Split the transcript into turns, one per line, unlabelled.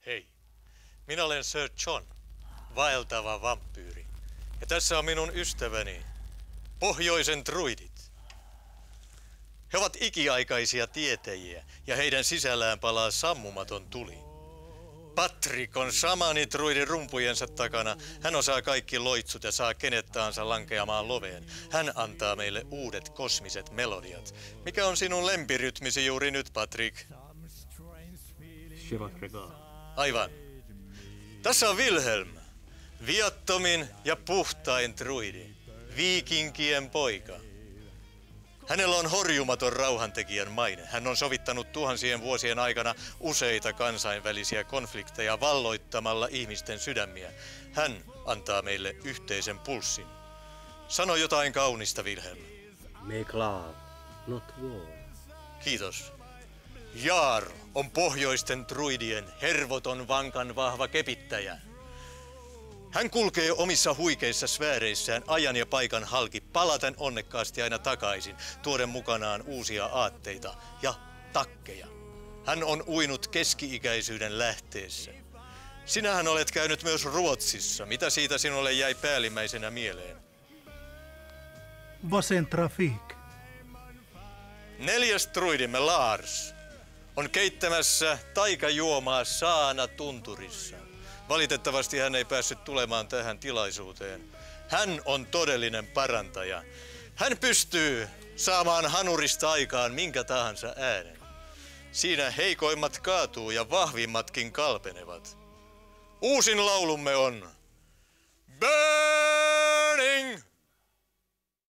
Hei, minä olen Sir John, vaeltava vampyyri. Ja tässä on minun ystäväni, pohjoisen druidit. He ovat ikiaikaisia tietäjiä ja heidän sisällään palaa sammumaton tuli. Patrick on shamanidruidin rumpujensa takana. Hän osaa kaikki loitsut ja saa kenet tahansa lankeamaan loveen. Hän antaa meille uudet kosmiset melodiat. Mikä on sinun lempirytmisi juuri nyt, Patrick? Aivan. Tässä on Wilhelm, viattomin ja puhtain druidi, viikinkien poika. Hänellä on horjumaton rauhantekijän maine. Hän on sovittanut tuhansien vuosien aikana useita kansainvälisiä konflikteja valloittamalla ihmisten sydämiä. Hän antaa meille yhteisen pulssin. Sano jotain kaunista, Wilhelm.
Make love, not war.
Kiitos. Jaar on pohjoisten druidien hervoton, vankan, vahva kepittäjä. Hän kulkee omissa huikeissa sfääreissään ajan ja paikan halki, palaten onnekkaasti aina takaisin, tuoden mukanaan uusia aatteita ja takkeja. Hän on uinut keski-ikäisyyden lähteessä. Sinähän olet käynyt myös Ruotsissa. Mitä siitä sinulle jäi päällimmäisenä mieleen?
Vasen trafik.
Neljäs druidimme Lars on keittämässä taikajuomaa Saana tunturissa. Valitettavasti hän ei päässyt tulemaan tähän tilaisuuteen. Hän on todellinen parantaja. Hän pystyy saamaan hanurista aikaan minkä tahansa äänen. Siinä heikoimmat kaatuu ja vahvimmatkin kalpenevat. Uusin laulumme on Burning